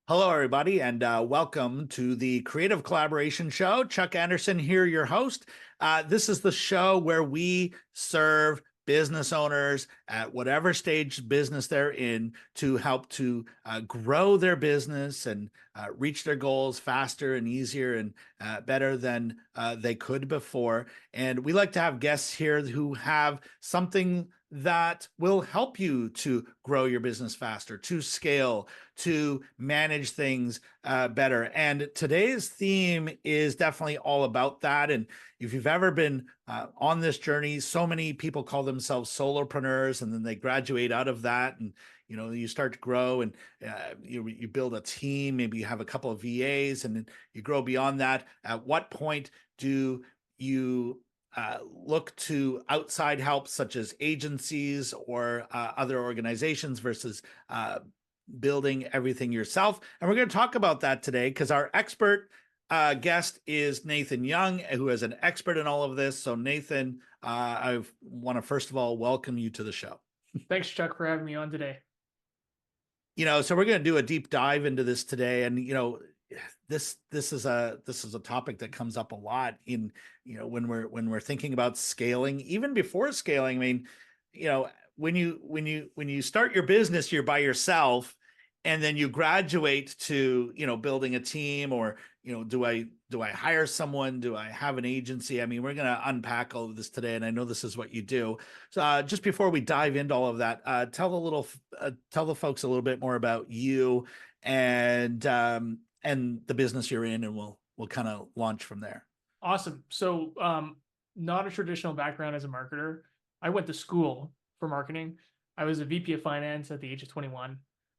Hello, everybody, and welcome to the Creative Collaboration Show. Chuck Anderson here, your host. This is the show where we serve business owners at whatever stage business they're in to help to grow their business and reach their goals faster and easier and better than they could before. And we like to have guests here who have something that will help you to grow your business faster, to scale, to manage things better. And today's theme is definitely all about that. And if you've ever been on this journey, so many people call themselves solopreneurs, and then they graduate out of that, and you start to grow, and you build a team. Maybe you have a couple of VAs, and then you grow beyond that. At what point do you look to outside help, such as agencies or other organizations, versus building everything yourself? And we're going to talk about that today because our expert guest is Nathan Yeung, who is an expert in all of this. So Nathan, I want to first of all welcome you to the show. Thanks, Chuck, for having me on today. So we're going to do a deep dive into this today, and this is a topic that comes up a lot in when we're thinking about scaling, even before scaling. I mean, when you start your business, you're by yourself, and then you graduate to building a team, or do I hire someone? Do I have an agency? I mean, we're going to unpack all of this today, and I know this is what you do. So just before we dive into all of that, tell the folks a little bit more about you and the business you're in, and we'll kind of launch from there. Awesome. So not a traditional background as a marketer. I went to school for marketing. I was a VP of finance at the age of 21.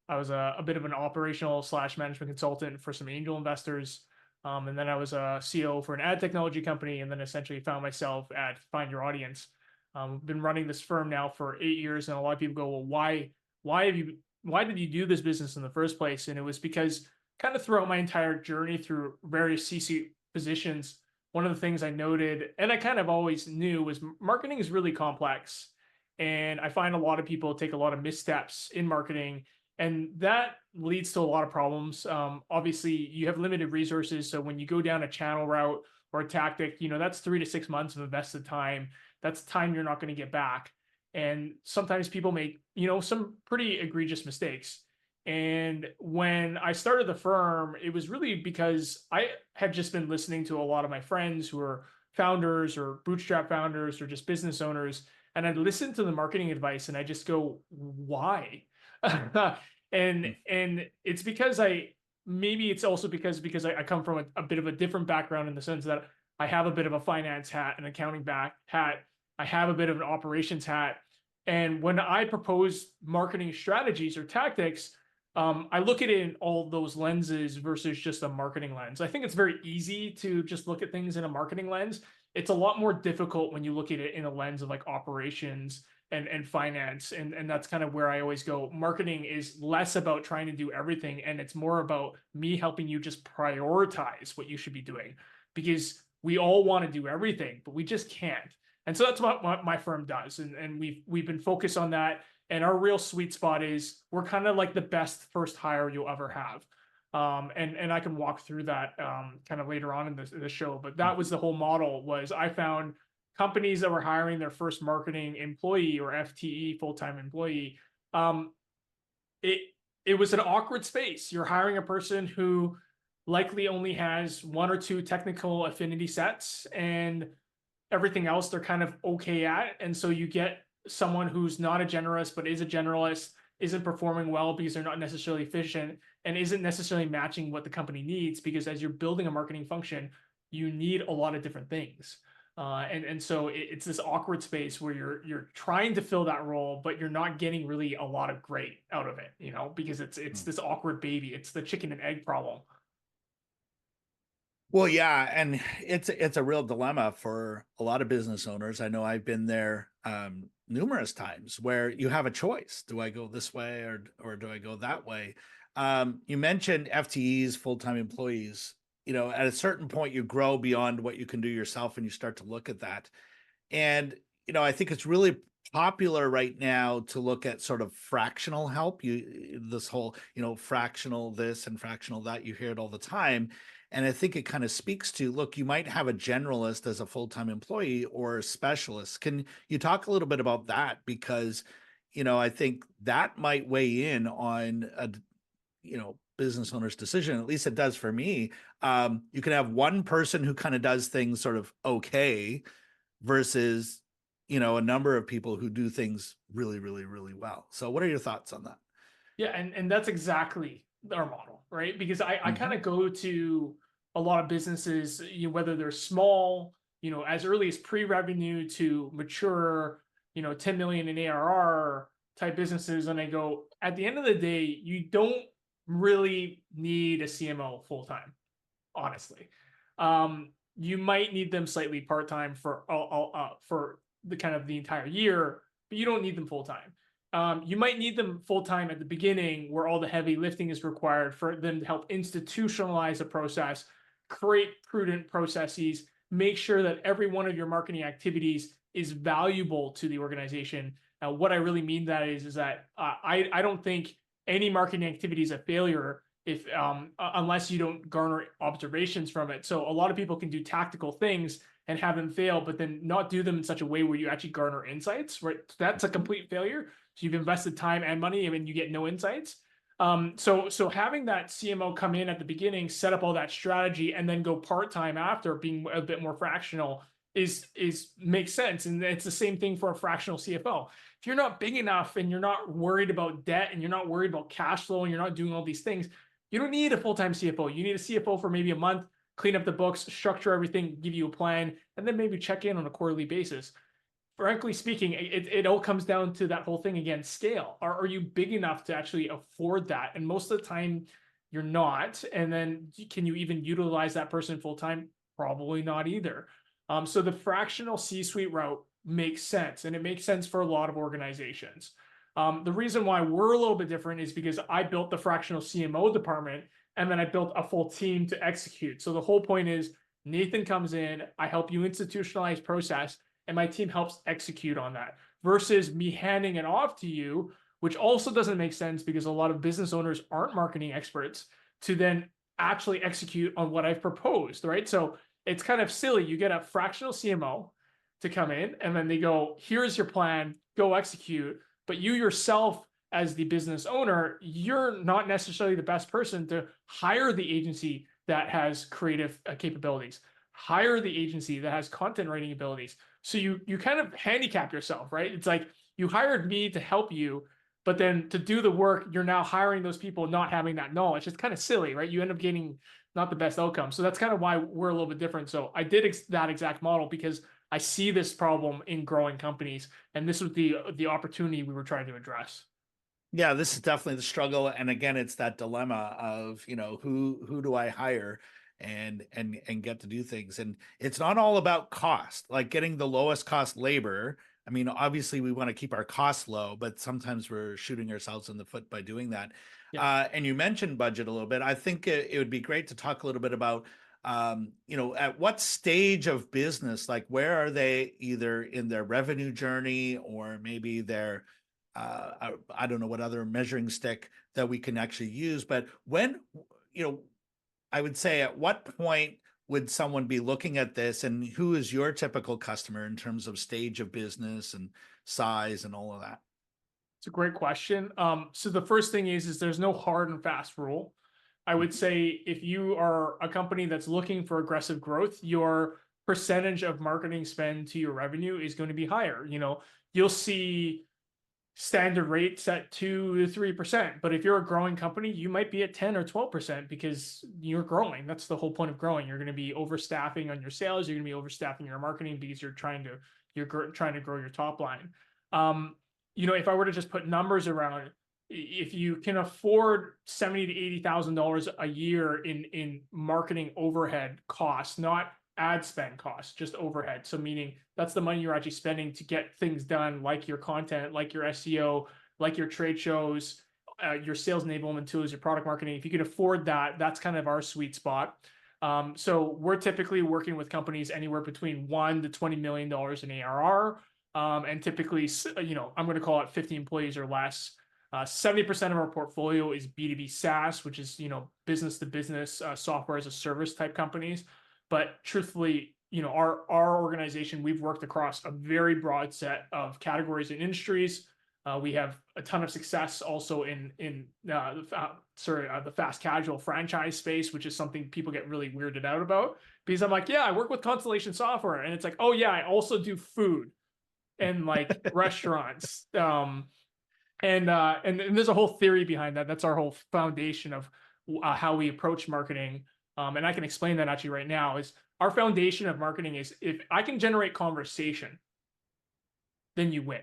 I was a bit of an operational / management consultant for some angel investors. And then I was a CEO for an ad technology company, and then essentially found myself at Find Your Audience. I've been running this firm now for 8 years, and a lot of people go, well, why did you do this business in the first place? And it was because kind of throughout my entire journey through various C-suite positions, one of the things I noted, and I kind of always knew, was marketing is really complex. And I find a lot of people take a lot of missteps in marketing, and that leads to a lot of problems. Obviously, you have limited resources. So when you go down a channel route or a tactic, that's 3 to 6 months of invested time. That's time you're not going to get back. And sometimes people make, some pretty egregious mistakes. And when I started the firm, it was really because I had just been listening to a lot of my friends who are founders or bootstrap founders or just business owners. And I'd listen to the marketing advice and I just go, why? and it's because it's also because I come from a bit of a different background, in the sense that I have a bit of a finance hat, an accounting hat. I have a bit of an operations hat. And when I propose marketing strategies or tactics, I look at it in all those lenses versus just a marketing lens. I think it's very easy to just look at things in a marketing lens. It's a lot more difficult when you look at it in a lens of like operations and finance. And that's kind of where I always go. Marketing is less about trying to do everything, and it's more about me helping you just prioritize what you should be doing, because we all want to do everything, but we just can't. And so that's what my firm does. And we've been focused on that. And our real sweet spot is we're kind of like the best first hire you'll ever have. And I can walk through that kind of later on in the show. But that was the whole model. Was I found companies that were hiring their first marketing employee, or FTE, full-time employee. It was an awkward space. You're hiring a person who likely only has 1 or 2 technical affinity sets, and everything else they're kind of okay at. And so you get someone who's not a generalist, but is a generalist, isn't performing well because they're not necessarily efficient, and isn't necessarily matching what the company needs, because as you're building a marketing function, you need a lot of different things. And so it's this awkward space where you're trying to fill that role, but you're not getting really a lot of great out of it, because it's this awkward baby. It's the chicken and egg problem. Well, yeah, and it's a real dilemma for a lot of business owners. I know I've been there numerous times, where you have a choice. Do I go this way, or do I go that way? You mentioned FTEs, full-time employees. At a certain point, you grow beyond what you can do yourself, and you start to look at that. And I think it's really popular right now to look at sort of fractional help. This whole, fractional this and fractional that, you hear it all the time. And I think it kind of speaks to, look, you might have a generalist as a full-time employee or a specialist. Can you talk a little bit about that? Because, I think that might weigh in on a, business owner's decision. At least it does for me. You can have one person who kind of does things sort of okay versus, a number of people who do things really, really, really well. So what are your thoughts on that? Yeah, and that's exactly our model, right? Because I kind Mhm. of go to a lot of businesses, whether they're small, as early as pre-revenue to mature, 10 million in ARR type businesses, and I go, at the end of the day, you don't really need a CMO full time, honestly. You might need them slightly part time for the kind of the entire year, but you don't need them full time. You might need them full time at the beginning, where all the heavy lifting is required for them to help institutionalize a process, create prudent processes, make sure that every one of your marketing activities is valuable to the organization. Now, what I really mean that is that I don't think any marketing activity is a failure if unless you don't garner observations from it. So a lot of people can do tactical things and have them fail, but then not do them in such a way where you actually garner insights, right? That's a complete failure. So you've invested time and money and you get no insights. So having that CMO come in at the beginning, set up all that strategy, and then go part-time after, being a bit more fractional, is makes sense. And it's the same thing for a fractional CFO. If you're not big enough and you're not worried about debt and you're not worried about cash flow and you're not doing all these things, you don't need a full-time CFO. You need a CFO for maybe a month, clean up the books, structure everything, give you a plan, and then maybe check in on a quarterly basis. Frankly speaking, it all comes down to that whole thing again: scale. Are you big enough to actually afford that? And most of the time, you're not. And then can you even utilize that person full-time? Probably not either. So the fractional C-suite route makes sense, and it makes sense for a lot of organizations. The reason why we're a little bit different is because I built the fractional CMO department, and then I built a full team to execute. So the whole point is, Nathan comes in, I help you institutionalize process, and my team helps execute on that, versus me handing it off to you, which also doesn't make sense because a lot of business owners aren't marketing experts to then actually execute on what I've proposed, right? So it's kind of silly. You get a fractional CMO to come in, and then they go, here's your plan, go execute. But you yourself, as the business owner, you're not necessarily the best person to hire the agency that has creative capabilities, hire the agency that has content writing abilities. So you kind of handicap yourself, right? It's like, you hired me to help you, but then to do the work, you're now hiring those people not having that knowledge. It's kind of silly, right? You end up getting not the best outcome. So that's kind of why we're a little bit different. So I did that exact model because I see this problem in growing companies, and this was the opportunity we were trying to address. Yeah, this is definitely the struggle. And again, it's that dilemma of, who do I hire and get to do things. And it's not all about cost, like getting the lowest cost labor. I mean, obviously we want to keep our costs low, but sometimes we're shooting ourselves in the foot by doing that. Yeah. And you mentioned budget a little bit. I think it would be great to talk a little bit about, at what stage of business, like where are they either in their revenue journey or maybe their I don't know what other measuring stick that we can actually use, but when, you know, I would say at what point would someone be looking at this, and who is your typical customer in terms of stage of business and size and all of that? It's a great question. So the first thing is there's no hard and fast rule. I would say if you are a company that's looking for aggressive growth, your percentage of marketing spend to your revenue is going to be higher. You'll see standard rates at 2 to 3%. But if you're a growing company, you might be at 10 or 12% because you're growing. That's the whole point of growing. You're going to be overstaffing on your sales. You're going to be overstaffing your marketing because you're trying to grow your top line. If I were to just put numbers around it, if you can afford $70,000 to $80,000 a year in marketing overhead costs, not ad spend costs, just overhead. So meaning that's the money you're actually spending to get things done, like your content, like your SEO, like your trade shows, your sales enablement tools, your product marketing. If you can afford that, that's kind of our sweet spot. So we're typically working with companies anywhere between $1 to $20 million in ARR. And typically, I'm going to call it 50 employees or less. 70% of our portfolio is B2B SaaS, which is, business to business software as a service type companies. But truthfully, our organization, we've worked across a very broad set of categories and industries. We have a ton of success also in the fast casual franchise space, which is something people get really weirded out about, because I'm like, yeah, I work with Constellation Software, and it's like, oh yeah, I also do food and like restaurants. And there's a whole theory behind that. That's our whole foundation of how we approach marketing. And I can explain that actually right now. Is our foundation of marketing is, if I can generate conversation, then you win.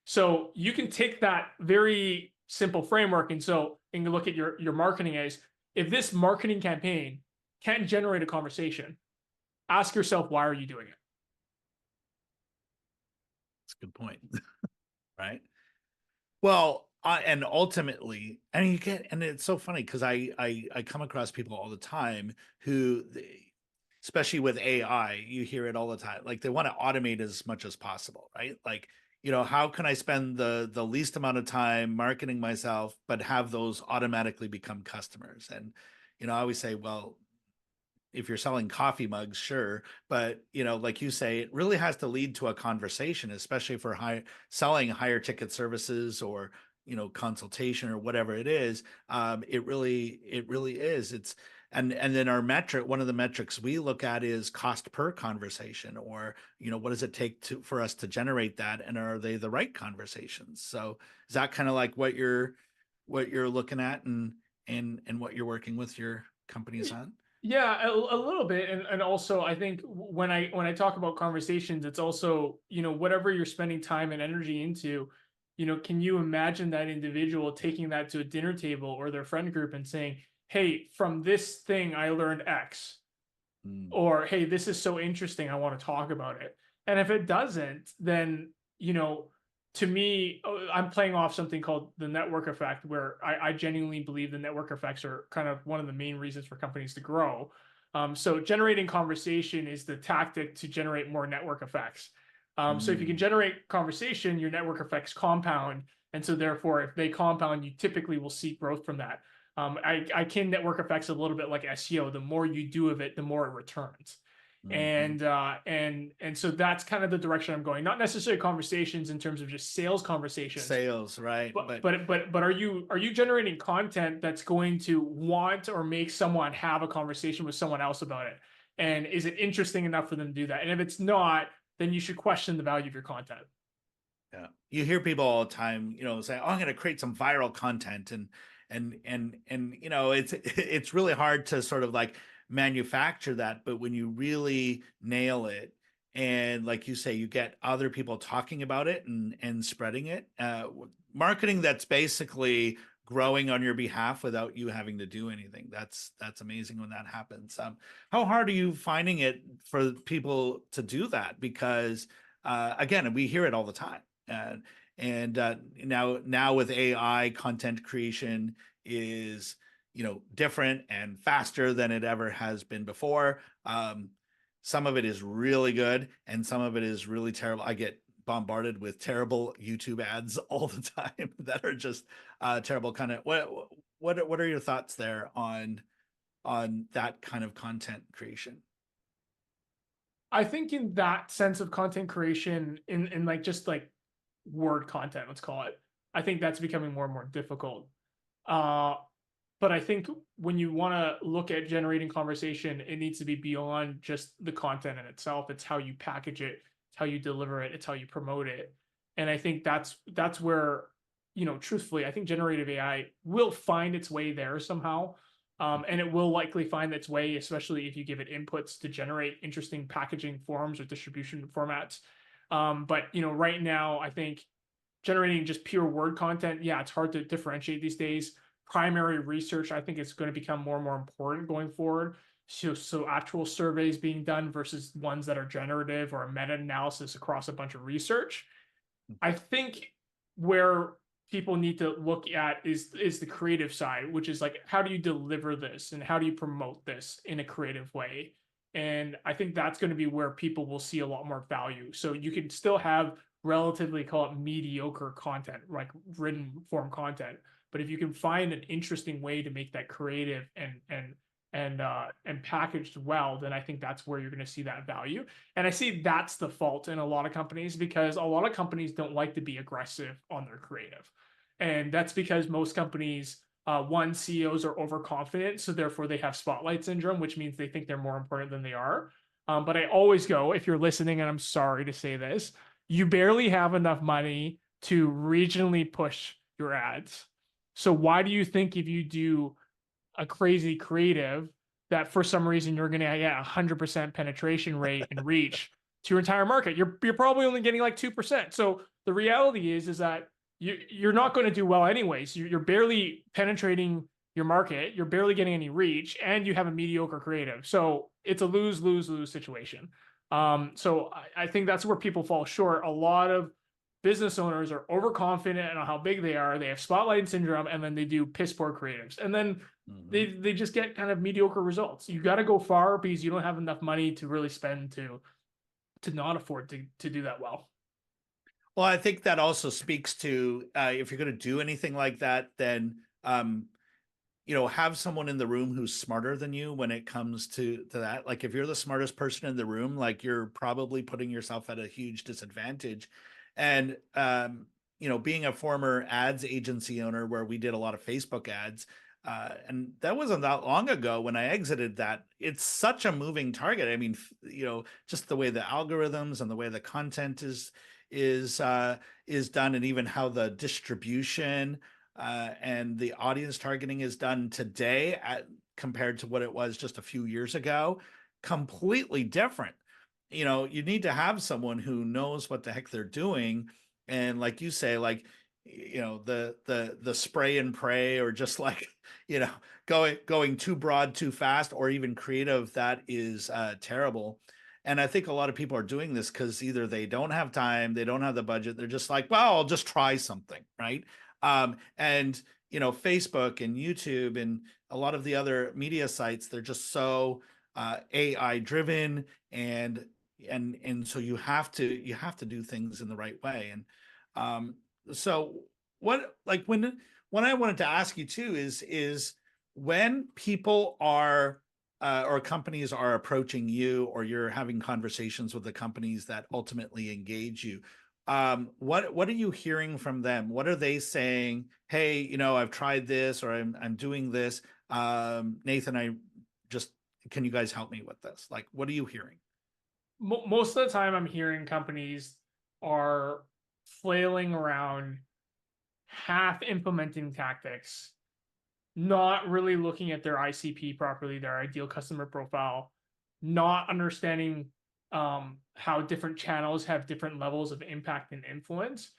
So you can take that very simple framework and look at your marketing as, if this marketing campaign can't generate a conversation, ask yourself, why are you doing it? That's a good point. Right. Well, and ultimately, and it's so funny because I come across people all the time who, especially with AI, you hear it all the time. Like, they want to automate as much as possible, right? Like, how can I spend the least amount of time marketing myself, but have those automatically become customers? And, I always say, well, if you're selling coffee mugs, sure. But, like you say, it really has to lead to a conversation, especially for selling higher ticket services or, consultation or whatever it is. It really is. And then our metric, one of the metrics we look at is cost per conversation, or, what does it take for us to generate that? And are they the right conversations? So is that kind of like what you're looking at, and what you're working with your companies on? Yeah, a little bit, and also I think when I talk about conversations, it's also, whatever you're spending time and energy into, can you imagine that individual taking that to a dinner table or their friend group and saying, "Hey, from this thing I learned X," Mm, or "Hey, this is so interesting, I want to talk about it." And if it doesn't, then, to me, I'm playing off something called the network effect, where I genuinely believe the network effects are kind of one of the main reasons for companies to grow. So generating conversation is the tactic to generate more network effects. So if you can mm, generate conversation, your network effects compound. And so therefore, if they compound, you typically will see growth from that. I can network effects a little bit like SEO. The more you do of it, the more it returns. mhm. And so that's kind of the direction I'm going. Not necessarily conversations in terms of just sales conversations, Sales, right? but are you generating content that's going to want or make someone have a conversation with someone else about it? And is it interesting enough for them to do that? And if it's not, then you should question the value of your content. Yeah, you hear people all the time, say, "Oh, I'm going to create some viral content," and it's it's really hard to sort of like manufacture that. But when you really nail it, and like you say, you get other people talking about it and spreading it, marketing that's basically growing on your behalf without you having to do anything. That's amazing when that happens. How hard are you finding it for people to do that? Because again, we hear it all the time. Uh, and now with AI, content creation is, different and faster than it ever has been before. Some of it is really good, and some of it is really terrible. I get bombarded with terrible YouTube ads all the time that are just terrible. Kind of what are your thoughts there on that kind of content creation? I think in that sense of content creation, in like just like word content, let's call it, I think that's becoming more and more difficult. Uh, but I think when you want to look at generating conversation, it needs to be beyond just the content in itself. It's how you package it, it's how you deliver it, it's how you promote it. And I think that's where, truthfully, I think generative AI will find its way there somehow. And it will likely find its way, especially if you give it inputs to generate interesting packaging forms or distribution formats. But right now, I think generating just pure word content, yeah, it's hard to differentiate these days. Primary research, I think, is going to become more and more important going forward. So actual surveys being done versus ones that are generative or a meta-analysis across a bunch of research. I think where people need to look at is the creative side, which is like, how do you deliver this and how do you promote this in a creative way? And I think that's going to be where people will see a lot more value. So you can still have relatively, call it mediocre content, like written form content. But if you can find an interesting way to make that creative and packaged well, then I think that's where you're going to see that value. And I see that's the fault in a lot of companies, because a lot of companies don't like to be aggressive on their creative. And that's because most companies, one, CEOs are overconfident, so therefore they have spotlight syndrome, which means they think they're more important than they are. But I always go, if you're listening, and I'm sorry to say this, you barely have enough money to regionally push your ads. So why do you think if you do a crazy creative that for some reason you're going to get 100% penetration rate and reach to your entire market? You're probably only getting like 2%. So the reality is that you're not going to do well anyways. You're barely penetrating your market. You're barely getting any reach, and you have a mediocre creative. So it's a lose situation. So I think that's where people fall short. A lot of business owners are overconfident on how big they are. They have spotlight syndrome, and then they do piss poor creatives, and then they just get kind of mediocre results. You got to go far because you don't have enough money to really spend to not afford to do that well. Well, I think that also speaks to if you're going to do anything like that, then have someone in the room who's smarter than you when it comes to that. Like if you're the smartest person in the room, like you're probably putting yourself at a huge disadvantage. And being a former ads agency owner where we did a lot of Facebook ads, and that wasn't that long ago when I exited that. It's such a moving target. I mean, just the way the algorithms and the way the content is done, and even how the distribution and the audience targeting is done today compared to what it was just a few years ago, completely different. You need to have someone who knows what the heck they're doing. And like you say, like, the spray and pray, or just like, going too broad, too fast, or even creative, that is terrible. And I think a lot of people are doing this because either they don't have time, they don't have the budget. They're just like, well, I'll just try something, right? And Facebook and YouTube and a lot of the other media sites, they're just so AI driven, and so you have to do things in the right way. And so what, like, when I wanted to ask you too is when people are or companies are approaching you, or you're having conversations with the companies that ultimately engage you, what are you hearing from them? What are they saying? Hey, I've tried this, or I'm doing this. Nathan, can you guys help me with this? Like, what are you hearing? Most of the time I'm hearing companies are flailing around, half implementing tactics, not really looking at their ICP properly, their ideal customer profile, not understanding how different channels have different levels of impact and influence,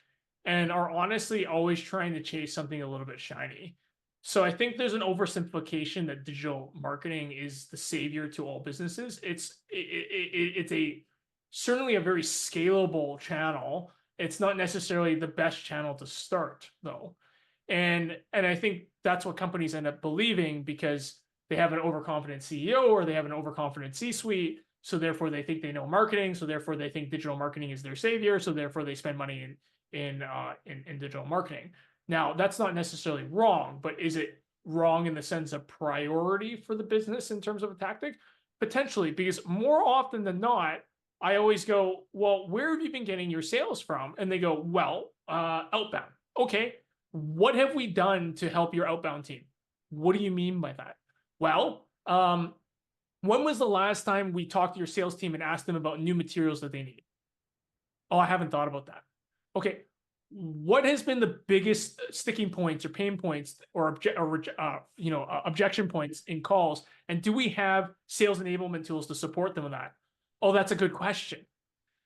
and are honestly always trying to chase something a little bit shiny. So I think there's an oversimplification that digital marketing is the savior to all businesses. It's certainly a very scalable channel. It's not necessarily the best channel to start, though. And I think that's what companies end up believing, because they have an overconfident CEO, or they have an overconfident C-suite. So therefore they think they know marketing. So therefore they think digital marketing is their savior. So therefore they spend money in digital marketing. Now, that's not necessarily wrong, but is it wrong in the sense of priority for the business in terms of a tactic? Potentially, because more often than not, I always go, well, where have you been getting your sales from? And they go, well, outbound. Okay, what have we done to help your outbound team? What do you mean by that? Well, when was the last time we talked to your sales team and asked them about new materials that they need? Oh, I haven't thought about that. Okay, what has been the biggest sticking points or pain points or objection points in calls? And do we have sales enablement tools to support them in that? Oh, that's a good question.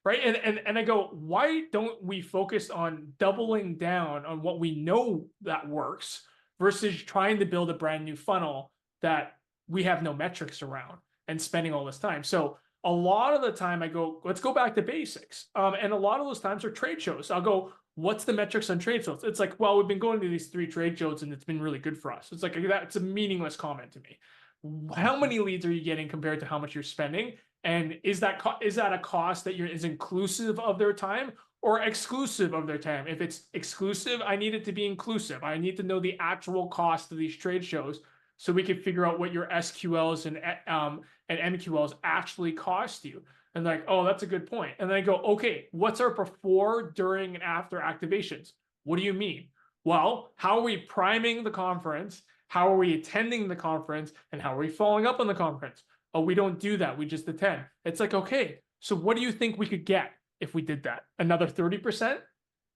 Right. And I go, why don't we focus on doubling down on what we know that works versus trying to build a brand new funnel that we have no metrics around and spending all this time? So a lot of the time I go, let's go back to basics. And a lot of those times are trade shows. I'll go, what's the metrics on trade shows? It's like, well, we've been going to these 3 trade shows and it's been really good for us. It's like, that's a meaningless comment to me. how many leads are you getting compared to how much you're spending? And is that a cost that is inclusive of their time or exclusive of their time? If it's exclusive, I need it to be inclusive. I need to know the actual cost of these trade shows so we can figure out what your SQLs and MQLs actually cost you. And like, oh, that's a good point. And then I go, okay, what's our before, during, and after activations? What do you mean? Well, how are we priming the conference? How are we attending the conference? And how are we following up on the conference? Oh, we don't do that. We just attend. It's like, okay, so what do you think we could get if we did that? Another 30%?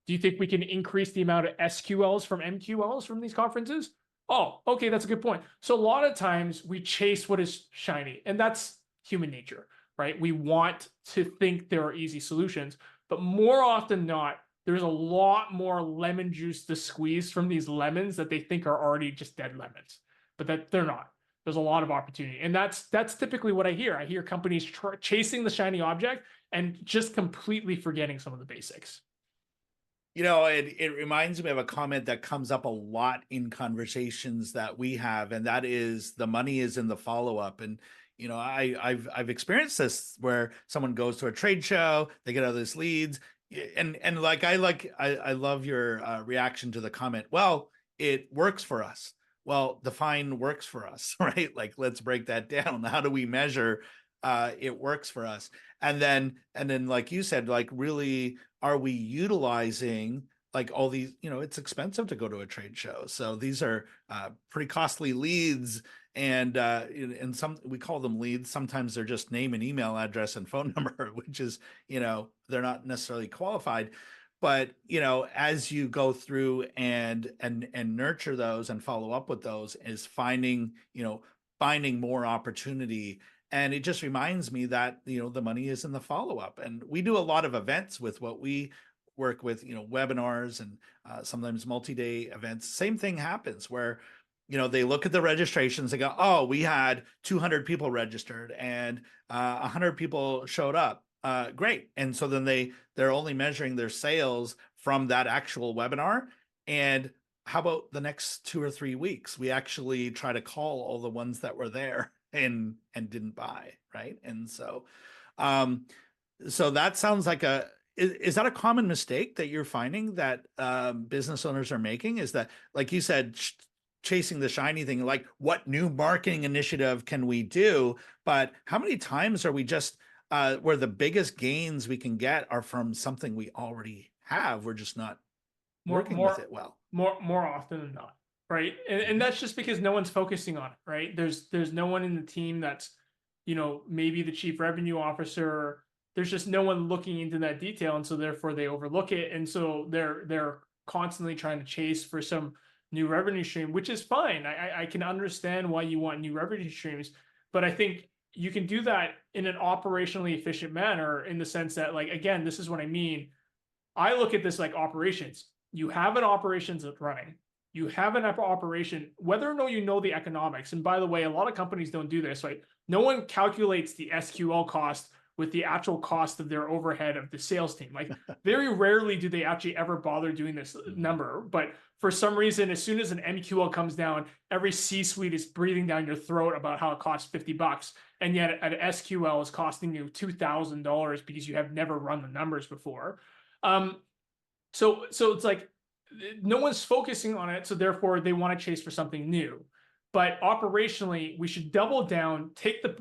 Do you think we can increase the amount of SQLs from MQLs from these conferences? Oh, okay, that's a good point. So a lot of times we chase what is shiny, and that's human nature, right? We want to think there are easy solutions, but more often than not, there's a lot more lemon juice to squeeze from these lemons that they think are already just dead lemons, but that they're not. There's a lot of opportunity, and that's typically what I hear. I hear companies chasing the shiny object and just completely forgetting some of the basics. It reminds me of a comment that comes up a lot in conversations that we have, and that is the money is in the follow-up. And I've experienced this where someone goes to a trade show, they get all these leads, and I love your reaction to the comment. Well, it works for us. Well, define works for us, right? Like, let's break that down. How do we measure it works for us? And then like you said, like, really, are we utilizing like all these, it's expensive to go to a trade show. So these are pretty costly leads. And some, we call them leads. Sometimes they're just name and email address and phone number, which is, they're not necessarily qualified. But, as you go through and nurture those and follow up with those, is finding more opportunity. And it just reminds me that, the money is in the follow-up. And we do a lot of events with what we work with, webinars and sometimes multi-day events. Same thing happens where, they look at the registrations, they go, oh, we had 200 people registered and 100 people showed up. Great. And so then they're only measuring their sales from that actual webinar. And how about the next 2 or 3 weeks? We actually try to call all the ones that were there and didn't buy, right? And so so that sounds like is that a common mistake that you're finding that business owners are making? Is that, like you said, chasing the shiny thing, like, what new marketing initiative can we do? But how many times are we just where the biggest gains we can get are from something we already have? We're just not working with it well. More often than not, right? And that's just because no one's focusing on it, right? There's no one in the team that's, maybe the chief revenue officer. There's just no one looking into that detail, and so therefore they overlook it, and so they're constantly trying to chase for some new revenue stream, which is fine. I can understand why you want new revenue streams, but I think you can do that in an operationally efficient manner, in the sense that, like, again, this is what I mean. I look at this like operations. You have an operations that's running. You have an operation, whether or not you know the economics. And by the way, a lot of companies don't do this, right? No one calculates the SQL cost with the actual cost of their overhead of the sales team. Like, very rarely do they actually ever bother doing this number. But for some reason, as soon as an MQL comes down, every C-suite is breathing down your throat about how it costs $50. And yet an SQL is costing you $2,000 because you have never run the numbers before. So it's like, no one's focusing on it, so therefore they want to chase for something new. But operationally, we should double down, take the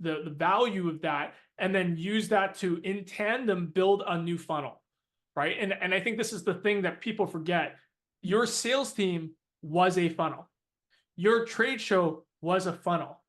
value of that, and then use that to, in tandem, build a new funnel, right? And I think this is the thing that people forget. Your sales team was a funnel. Your trade show was a funnel.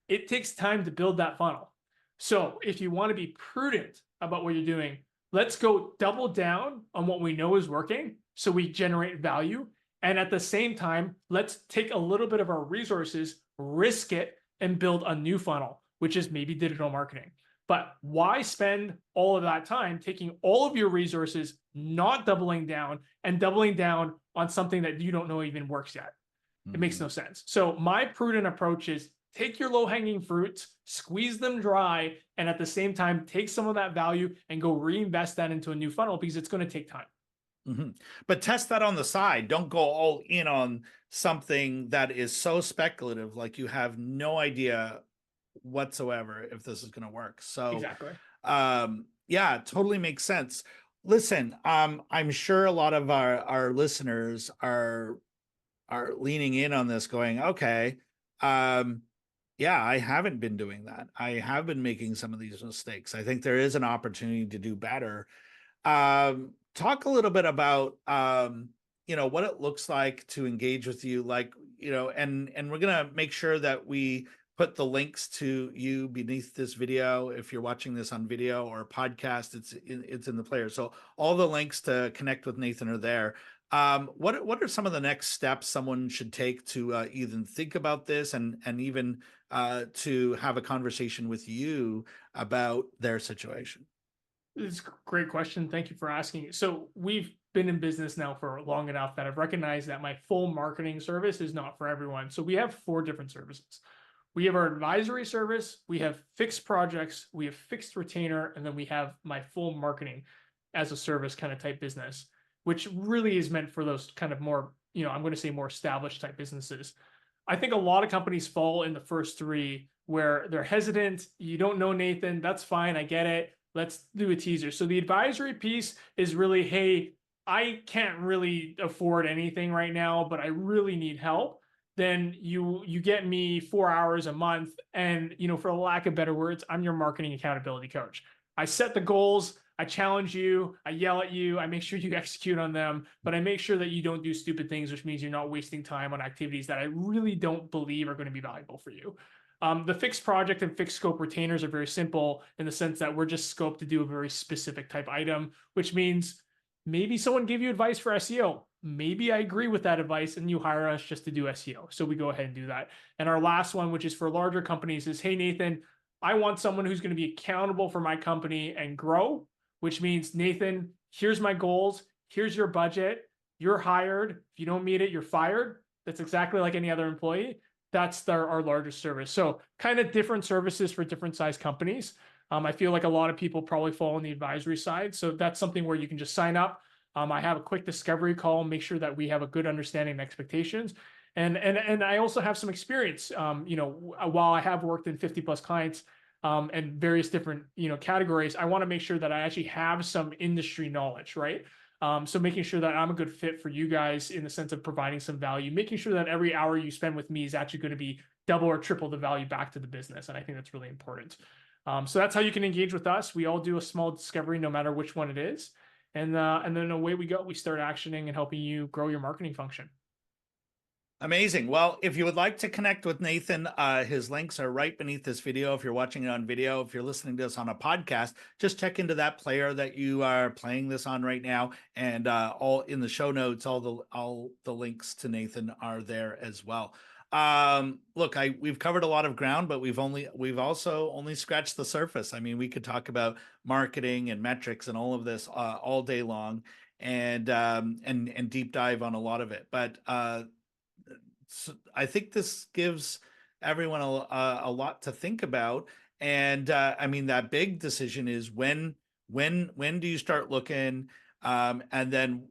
It takes time to build that funnel. So if you want to be prudent about what you're doing, let's go double down on what we know is working so we generate value. And at the same time, let's take a little bit of our resources, risk it, and build a new funnel, which is maybe digital marketing. But why spend all of that time taking all of your resources, not doubling down, and doubling down on something that you don't know even works yet? It makes no sense. So my prudent approach is take your low-hanging fruits, squeeze them dry, and at the same time, take some of that value and go reinvest that into a new funnel, because it's going to take time. But test that on the side. Don't go all in on something that is so speculative, like you have no idea whatsoever if this is going to work. So, Exactly. yeah, it totally makes sense. Listen, I'm sure a lot of our listeners are leaning in on this, going, okay, um, yeah, I haven't been doing that. I have been making some of these mistakes. I think there is an opportunity to do better. Talk a little bit about what it looks like to engage with you, like, and we're gonna make sure that we put the links to you beneath this video. If you're watching this on video or podcast, it's in the player. So all the links to connect with Nathan are there. What are some of the next steps someone should take to even think about this, and even to have a conversation with you about their situation? It's a great question. Thank you for asking. So we've been in business now for long enough that I've recognized that my full marketing service is not for everyone. So we have 4 different services. We have our advisory service, we have fixed projects, we have fixed retainer, and then we have my full marketing as a service kind of type business, which really is meant for those kind of more, I'm going to say more established type businesses. I think a lot of companies fall in the first 3 where they're hesitant. You don't know Nathan. That's fine. I get it. Let's do a teaser. So the advisory piece is really, hey, I can't really afford anything right now, but I really need help. Then you get me 4 hours a month. And, for the lack of better words, I'm your marketing accountability coach. I set the goals. I challenge you, I yell at you, I make sure you execute on them, but I make sure that you don't do stupid things, which means you're not wasting time on activities that I really don't believe are going to be valuable for you. The fixed project and fixed scope retainers are very simple in the sense that we're just scoped to do a very specific type item, which means maybe someone gave you advice for SEO. Maybe I agree with that advice and you hire us just to do SEO. So we go ahead and do that. And our last one, which is for larger companies, is, hey, Nathan, I want someone who's going to be accountable for my company and grow, which means, Nathan, here's my goals. Here's your budget. You're hired. If you don't meet it, you're fired. That's exactly like any other employee. That's our largest service. So kind of different services for different size companies. I feel like a lot of people probably fall on the advisory side. So that's something where you can just sign up. I have a quick discovery call, make sure that we have a good understanding of expectations. And I also have some experience, while I have worked in 50 plus clients, and various different, categories, I want to make sure that I actually have some industry knowledge, right? So making sure that I'm a good fit for you guys in the sense of providing some value, making sure that every hour you spend with me is actually going to be double or triple the value back to the business. And I think that's really important. So that's how you can engage with us. We all do a small discovery, no matter which one it is. And then away we go. We start actioning and helping you grow your marketing function. Amazing. Well, if you would like to connect with Nathan, his links are right beneath this video. If you're watching it on video, if you're listening to this on a podcast, just check into that player that you are playing this on right now. And all in the show notes, all the links to Nathan are there as well. Look, we've covered a lot of ground, but we've also only scratched the surface. I mean, we could talk about marketing and metrics and all of this all day long, and deep dive on a lot of it. But so I think this gives everyone a lot to think about. And I mean, that big decision is when do you start looking? And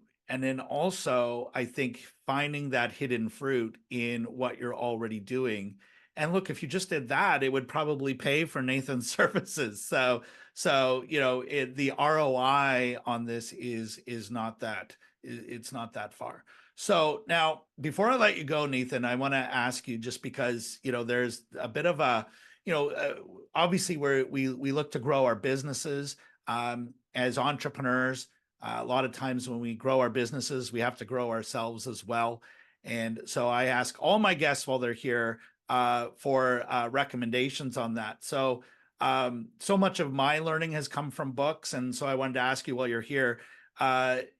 then also, I think finding that hidden fruit in what you're already doing. And look, if you just did that, it would probably pay for Nathan's services. So the ROI on this is not that, it's not that far. So now, before I let you go, Nathan, I want to ask you, just because there's a bit of a, obviously we look to grow our businesses as entrepreneurs. A lot of times when we grow our businesses, we have to grow ourselves as well. And so I ask all my guests while they're here for recommendations on that. So so much of my learning has come from books, and so I wanted to ask you while you're here,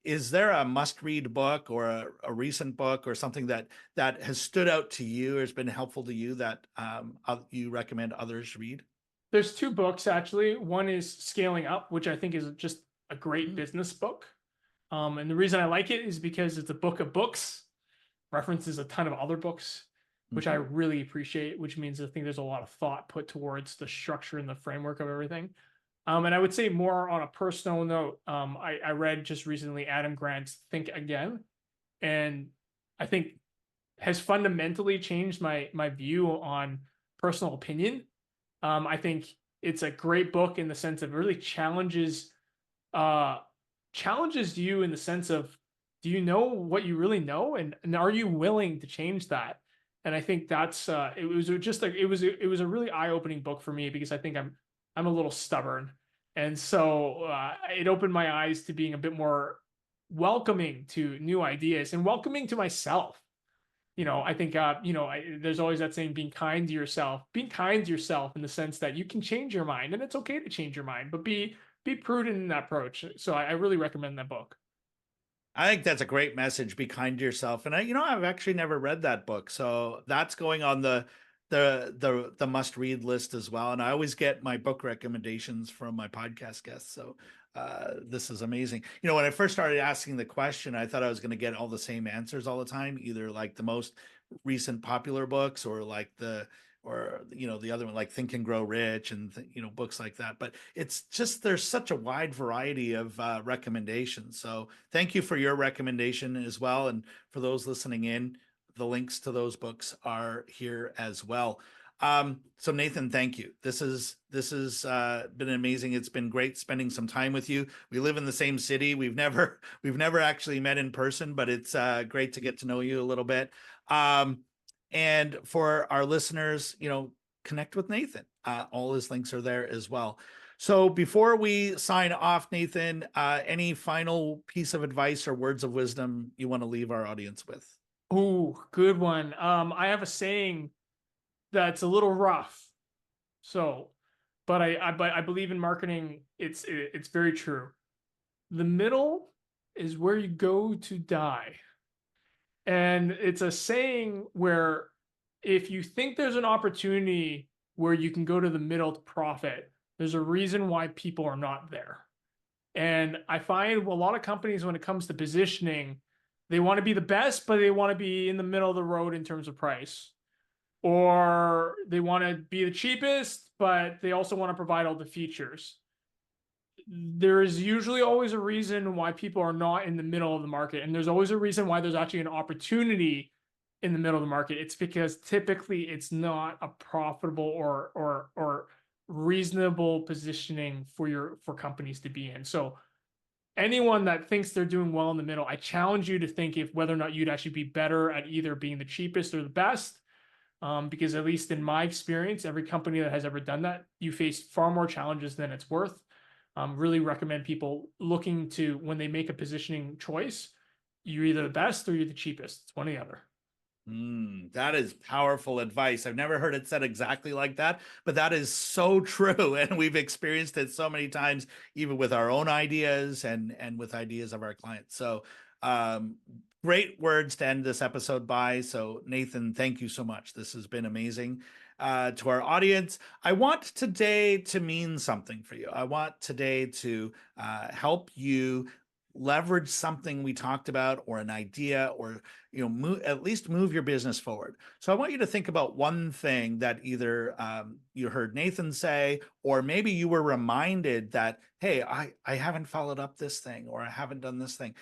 is there a must-read book or a recent book or something that has stood out to you or has been helpful to you that you recommend others read? There's 2 books actually. One is Scaling Up, which I think is just a great business book. And the reason I like it is because it's a book of books, references a ton of other books, which I really appreciate, which means I think there's a lot of thought put towards the structure and the framework of everything. And I would say more on a personal note. I read just recently Adam Grant's Think Again, and I think has fundamentally changed my view on personal opinion. I think it's a great book in the sense of it really uh, challenges you in the sense of, do you know what you really know, and are you willing to change that? And I think that's it was just like it was a really eye-opening book for me, because I think I'm a little stubborn, and so it opened my eyes to being a bit more welcoming to new ideas and welcoming to myself. I think, there's always that saying, being kind to yourself in the sense that you can change your mind, and it's okay to change your mind, but be prudent in that approach. So I really recommend that book. I think that's a great message. Be kind to yourself. And I've actually never read that book, so that's going on the must read list as well. And I always get my book recommendations from my podcast guests. So this is amazing. When I first started asking the question, I thought I was going to get all the same answers all the time, either like the most recent popular books or like the other one like Think and Grow Rich and books like that. But it's just there's such a wide variety of recommendations. So thank you for your recommendation as well, and for those listening in, the links to those books are here as well. So Nathan, thank you. This has been amazing. It's been great spending some time with you. We live in the same city. We've never actually met in person, but it's great to get to know you a little bit. And for our listeners, connect with Nathan. All his links are there as well. So before we sign off, Nathan, any final piece of advice or words of wisdom you want to leave our audience with? Ooh, good one. I have a saying that's a little rough. So, but I believe in marketing. It's very true. The middle is where you go to die. And it's a saying where, if you think there's an opportunity where you can go to the middle to profit, there's a reason why people are not there. And I find a lot of companies, when it comes to positioning, they want to be the best, but they want to be in the middle of the road in terms of price. Or they want to be the cheapest, but they also want to provide all the features. There is usually always a reason why people are not in the middle of the market. And there's always a reason why there's actually an opportunity in the middle of the market. It's because typically it's not a profitable or reasonable positioning for companies to be in. So anyone that thinks they're doing well in the middle, I challenge you to think if whether or not you'd actually be better at either being the cheapest or the best. Because at least in my experience, every company that has ever done that, you face far more challenges than it's worth. Really recommend people looking to, when they make a positioning choice, you're either the best or you're the cheapest. It's one or the other. That is powerful advice. I've never heard it said exactly like that, but that is so true. And we've experienced it so many times, even with our own ideas and with ideas of our clients. So great words to end this episode by. So Nathan, thank you so much. This has been amazing. To our audience, I want today to mean something for you. I want today to help you leverage something we talked about, or an idea, or at least move your business forward. So I want you to think about one thing that either you heard Nathan say, or maybe you were reminded that, hey, I haven't followed up this thing, or I haven't done this thing.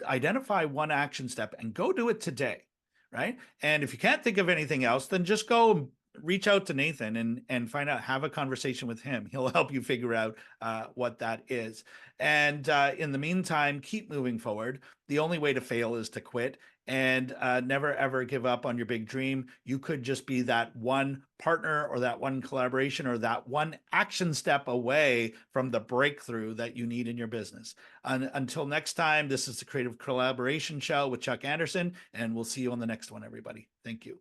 Identify one action step and go do it today, right? And if you can't think of anything else, then just go reach out to Nathan and find out, have a conversation with him. He'll help you figure out what that is. And in the meantime, keep moving forward. The only way to fail is to quit, and never ever give up on your big dream. You could just be that one partner, or that one collaboration, or that one action step away from the breakthrough that you need in your business. Until next time, this is the Creative Collaboration Show with Chuck Anderson, and we'll see you on the next one, everybody. Thank you.